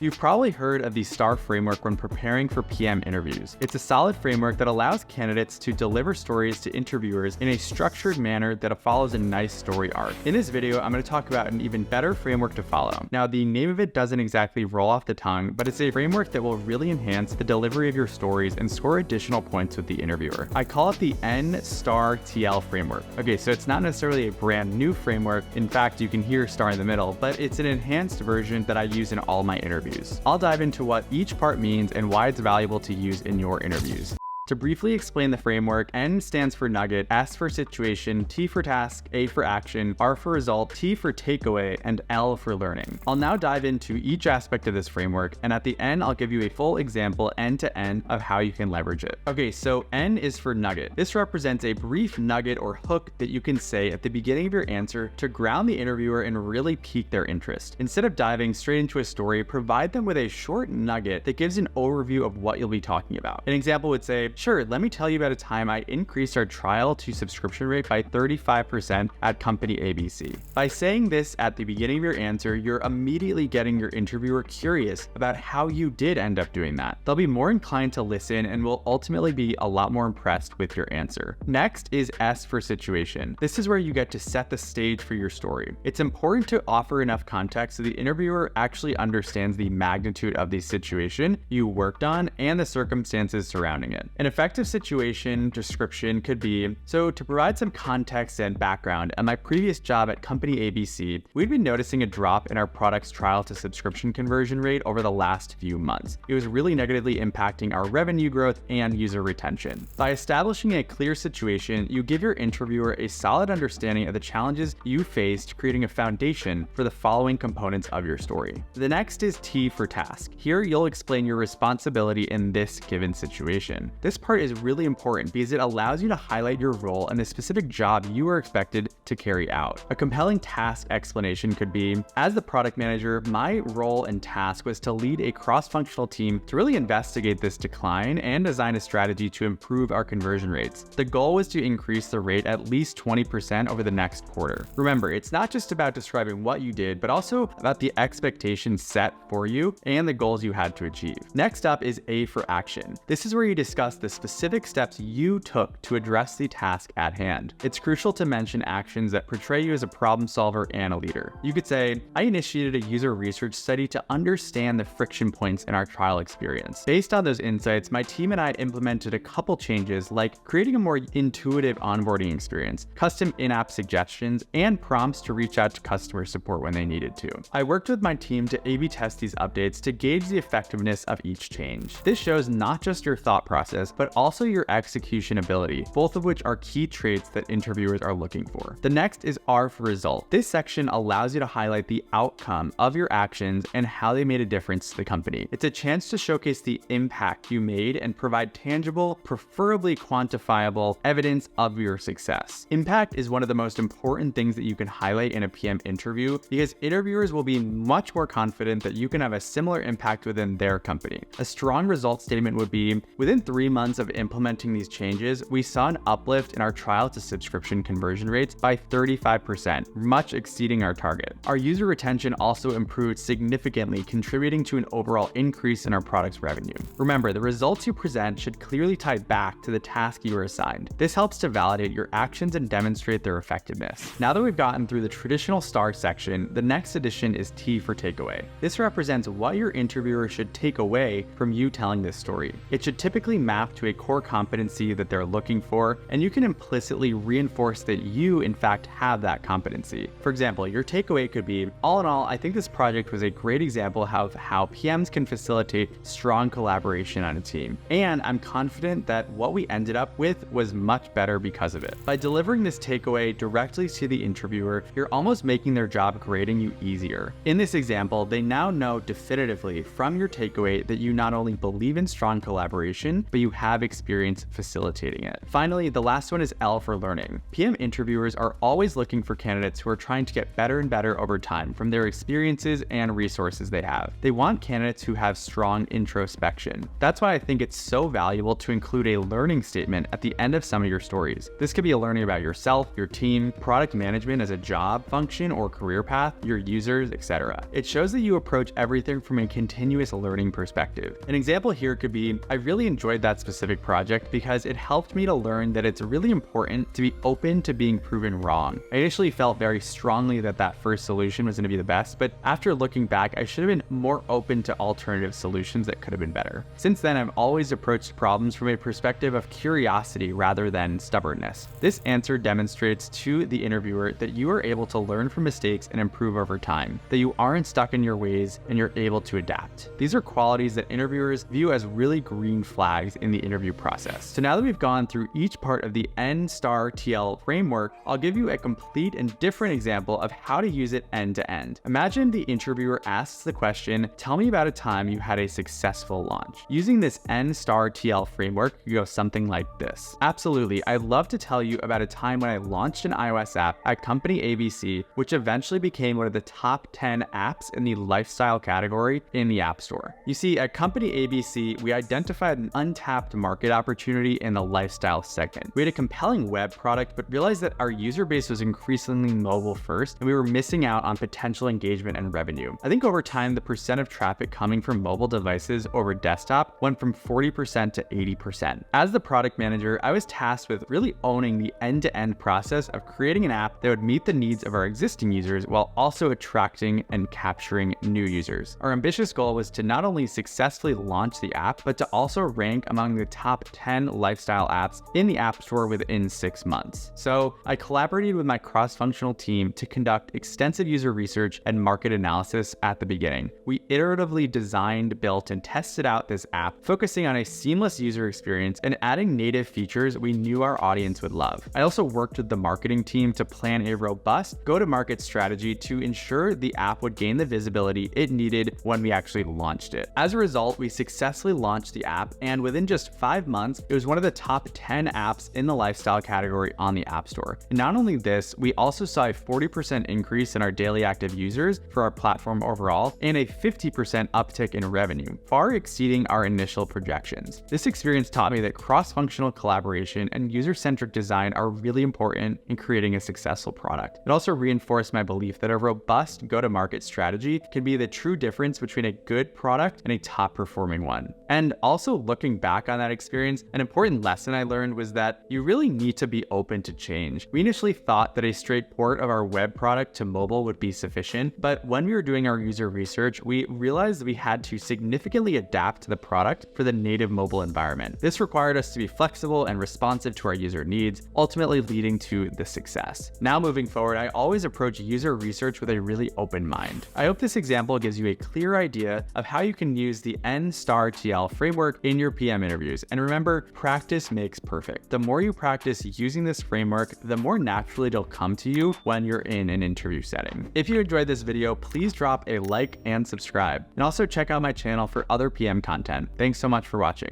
You've probably heard of the STAR framework when preparing for PM interviews. It's a solid framework that allows candidates to deliver stories to interviewers in a structured manner that follows a nice story arc. In this video, I'm going to talk about an even better framework to follow. Now, the name of it doesn't exactly roll off the tongue, but it's a framework that will really enhance the delivery of your stories and score additional points with the interviewer. I call it the N-STAR-TL framework. Okay, so it's not necessarily a brand new framework. In fact, you can hear STAR in the middle, but it's an enhanced version that I use in all my interviews. I'll dive into what each part means and why it's valuable to use in your interviews. To briefly explain the framework, N stands for nugget, S for situation, T for task, A for action, R for result, T for takeaway, and L for learning. I'll now dive into each aspect of this framework, and at the end, I'll give you a full example end to end of how you can leverage it. Okay, so N is for nugget. This represents a brief nugget or hook that you can say at the beginning of your answer to ground the interviewer and really pique their interest. Instead of diving straight into a story, provide them with a short nugget that gives an overview of what you'll be talking about. An example would say, sure, let me tell you about a time I increased our trial to subscription rate by 35% at company ABC. By saying this at the beginning of your answer, you're immediately getting your interviewer curious about how you did end up doing that. They'll be more inclined to listen and will ultimately be a lot more impressed with your answer. Next is S for situation. This is where you get to set the stage for your story. It's important to offer enough context so the interviewer actually understands the magnitude of the situation you worked on and the circumstances surrounding it. An effective situation description could be, so to provide some context and background, at my previous job at company ABC, we'd been noticing a drop in our product's trial to subscription conversion rate over the last few months. It was really negatively impacting our revenue growth and user retention. By establishing a clear situation, you give your interviewer a solid understanding of the challenges you faced, creating a foundation for the following components of your story. The next is T for task. Here, you'll explain your responsibility in this given situation. This part is really important because it allows you to highlight your role and the specific job you are expected to carry out. A compelling task explanation could be, as the product manager, my role and task was to lead a cross-functional team to really investigate this decline and design a strategy to improve our conversion rates. The goal was to increase the rate at least 20% over the next quarter. Remember, it's not just about describing what you did, but also about the expectations set for you and the goals you had to achieve. Next up is A for action. This is where you discuss the specific steps you took to address the task at hand. It's crucial to mention actions that portray you as a problem solver and a leader. You could say, I initiated a user research study to understand the friction points in our trial experience. Based on those insights, my team and I implemented a couple changes like creating a more intuitive onboarding experience, custom in-app suggestions, and prompts to reach out to customer support when they needed to. I worked with my team to A/B test these updates to gauge the effectiveness of each change. This shows not just your thought process, but also your execution ability, both of which are key traits that interviewers are looking for. The next is R for result. This section allows you to highlight the outcome of your actions and how they made a difference to the company. It's a chance to showcase the impact you made and provide tangible, preferably quantifiable evidence of your success. Impact is one of the most important things that you can highlight in a PM interview because interviewers will be much more confident that you can have a similar impact within their company. A strong result statement would be, within 3 months of implementing these changes, we saw an uplift in our trial to subscription conversion rates by 35%, much exceeding our target. Our user retention also improved significantly, contributing to an overall increase in our product's revenue. Remember, the results you present should clearly tie back to the task you were assigned. This helps to validate your actions and demonstrate their effectiveness. Now that we've gotten through the traditional STAR section, the next addition is T for takeaway. This represents what your interviewer should take away from you telling this story. It should typically map to a core competency that they're looking for, and you can implicitly reinforce that you, in fact, have that competency. For example, your takeaway could be, all in all, I think this project was a great example of how PMs can facilitate strong collaboration on a team, and I'm confident that what we ended up with was much better because of it. By delivering this takeaway directly to the interviewer, you're almost making their job grading you easier. In this example, they now know definitively from your takeaway that you not only believe in strong collaboration, but you have experience facilitating it. Finally, the last one is L for learning. PM interviewers are are always looking for candidates who are trying to get better and better over time from their experiences and resources they have. They want candidates who have strong introspection. That's why I think it's so valuable to include a learning statement at the end of some of your stories. This could be a learning about yourself, your team, product management as a job function or career path, your users, etc. It shows that you approach everything from a continuous learning perspective. An example here could be, I really enjoyed that specific project because it helped me to learn that it's really important to be open to being proven wrong. I initially felt very strongly that that first solution was going to be the best, but after looking back, I should have been more open to alternative solutions that could have been better. Since then, I've always approached problems from a perspective of curiosity rather than stubbornness. This answer demonstrates to the interviewer that you are able to learn from mistakes and improve over time, that you aren't stuck in your ways and you're able to adapt. These are qualities that interviewers view as really green flags in the interview process. So now that we've gone through each part of the N-STAR-TL framework, I'll give you a complete and different example of how to use it end to end. Imagine the interviewer asks the question, tell me about a time you had a successful launch. Using this N-STAR-TL framework, you go something like this. Absolutely, I'd love to tell you about a time when I launched an iOS app at company ABC, which eventually became one of the top 10 apps in the lifestyle category in the App Store. You see, at company ABC, we identified an untapped market opportunity in the lifestyle segment. We had a compelling web product, but realized that our user base was increasingly mobile first, and we were missing out on potential engagement and revenue. I think over time, the percent of traffic coming from mobile devices over desktop went from 40% to 80%. As the product manager, I was tasked with really owning the end-to-end process of creating an app that would meet the needs of our existing users while also attracting and capturing new users. Our ambitious goal was to not only successfully launch the app, but to also rank among the top 10 lifestyle apps in the App Store within 6 months. So I collaborated with my cross-functional team to conduct extensive user research and market analysis at the beginning. We iteratively designed, built, and tested out this app, focusing on a seamless user experience and adding native features we knew our audience would love. I also worked with the marketing team to plan a robust go-to-market strategy to ensure the app would gain the visibility it needed when we actually launched it. As a result, we successfully launched the app, and within just 5 months, it was one of the top 10 apps in the lifestyle category on the App Store. And not only this, we also saw a 40% increase in our daily active users for our platform overall, and a 50% uptick in revenue, far exceeding our initial projections. This experience taught me that cross-functional collaboration and user-centric design are really important in creating a successful product. It also reinforced my belief that a robust go-to-market strategy can be the true difference between a good product and a top-performing one. And also looking back on that experience, an important lesson I learned was that you really need to be open to change. We initially thought that a straight port of our web product to mobile would be sufficient, but when we were doing our user research, we realized we had to significantly adapt the product for the native mobile environment. This required us to be flexible and responsive to our user needs, ultimately leading to the success. Now moving forward, I always approach user research with a really open mind. I hope this example gives you a clear idea of how you can use the N-STAR-TL framework in your PM interviews. And remember, practice makes perfect. The more you practice using this framework, the more naturally it'll come to you when you're in an interview setting. If you enjoyed this video, please drop a like and subscribe. And also check out my channel for other PM content. Thanks so much for watching.